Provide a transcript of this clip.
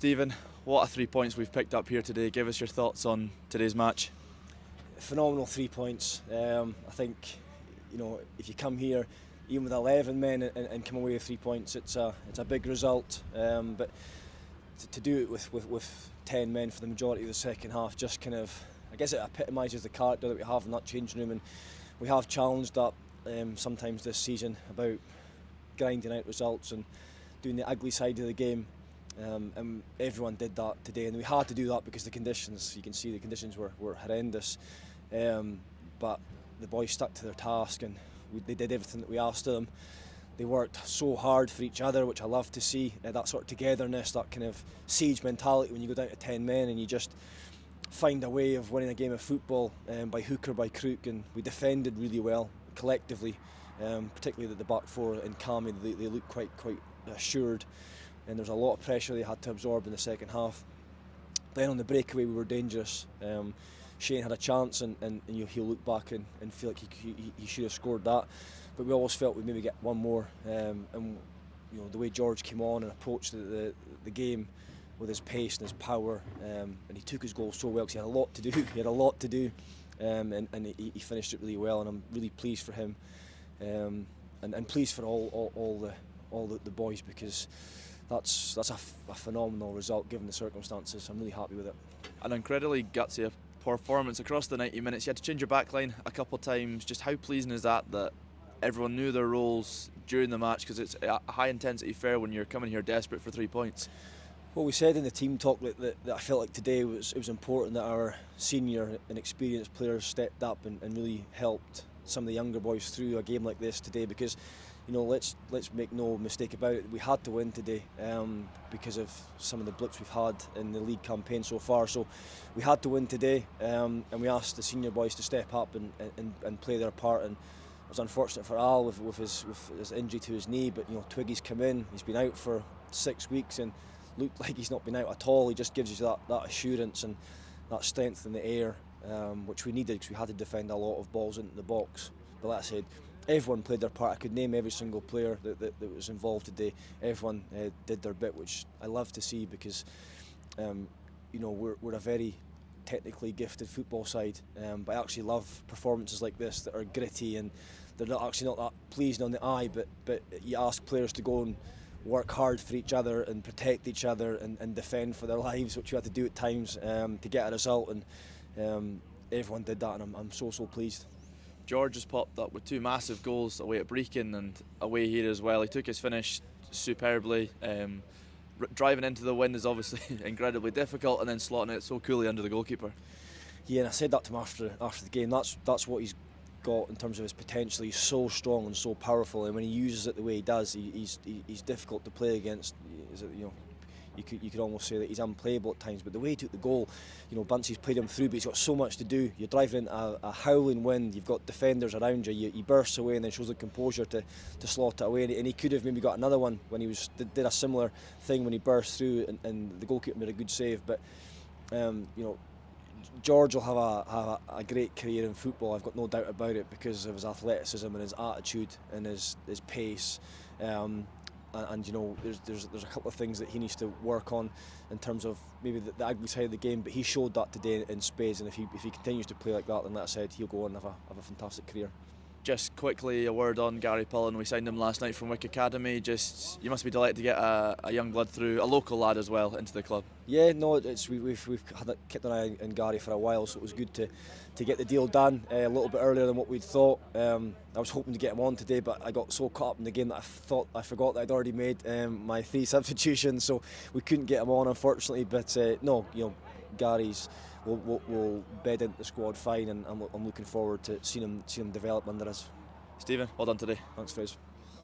Stephen, what a 3 points we've picked up here today. Give us your thoughts on today's match. Phenomenal 3 points. I think, if you come here even with 11 men and come away with 3 points, it's a big result. But to do it with 10 men for the majority of the second half, just kind of, I guess it epitomises the character that we have in that changing room, and we have challenged that sometimes this season about grinding out results and doing the ugly side of the game. And everyone did that today, and we had to do that because the conditions, you can see the conditions were horrendous, but the boys stuck to their task, and they did everything that we asked of them. They worked so hard for each other, which I love to see, that sort of togetherness, that kind of siege mentality when you go down to 10 men and you just find a way of winning a game of football by hook or by crook. And we defended really well collectively, particularly the back four and Kami. They looked quite assured, and there was a lot of pressure they had to absorb in the second half. Then on the breakaway we were dangerous. Shane had a chance, and he'll look back and feel like he should have scored that, but we always felt we'd maybe get one more. And the way George came on and approached the game with his pace and his power, and he took his goal so well because he had a lot to do. And he finished it really well, and I'm really pleased for him, and pleased for all the boys, because that's a phenomenal result given the circumstances. I'm really happy with it. An incredibly gutsy performance across the 90 minutes. You had to change your back line a couple of times. Just how pleasing is that everyone knew their roles during the match, because it's a high intensity affair when you're coming here desperate for 3 points? Well, we said in the team talk that I felt like today it was important that our senior and experienced players stepped up and really helped some of the younger boys through a game like this today, because let's make no mistake about it, we had to win today because of some of the blips we've had in the league campaign so far. So we had to win today, and we asked the senior boys to step up and play their part. And it was unfortunate for Al with his injury to his knee, but Twiggy's come in, he's been out for 6 weeks and looked like he's not been out at all. He just gives you that assurance and that strength in the air, which we needed, because we had to defend a lot of balls into the box. But like I said, everyone played their part. I could name every single player that was involved today. Everyone did their bit, which I love to see, because we're a very technically gifted football side, but I actually love performances like this that are gritty, and they're not that pleasing on the eye, but you ask players to go and work hard for each other and protect each other and defend for their lives, which you had to do at times to get a result, and everyone did that, and I'm so pleased. George has popped up with 2 massive goals away at Brecon and away here as well. He took his finish superbly. Driving into the wind is obviously incredibly difficult, and then slotting it so coolly under the goalkeeper. Yeah, and I said that to him after the game. That's what he's got in terms of his potential. He's so strong and so powerful, and when he uses it the way he does, he's difficult to play against. You could almost say that he's unplayable at times, but the way he took the goal, Buncey's played him through, but he's got so much to do. You're driving in a howling wind, you've got defenders around you, he bursts away and then shows the composure to slot it away, and he could have maybe got another one when he did a similar thing when he burst through, and the goalkeeper made a good save. But George will have a great career in football, I've got no doubt about it, because of his athleticism and his attitude and his pace. And there's a couple of things that he needs to work on in terms of maybe the ugly side of the game, but he showed that today in spades, and if he continues to play like that, then like I said, he'll go on and have a fantastic career. Just quickly, a word on Gary Pullen. We signed him last night from Wick Academy. You must be delighted to get a young blood through, a local lad as well, into the club. Yeah, no, we've kept an eye on Gary for a while, so it was good to get the deal done a little bit earlier than what we'd thought. I was hoping to get him on today, but I got so caught up in the game that I forgot that I'd already made my 3 substitutions, so we couldn't get him on, unfortunately. But Gary's will bed into the squad fine, and I'm looking forward to seeing him develop under us. Stephen, well done today. Thanks, Faiz.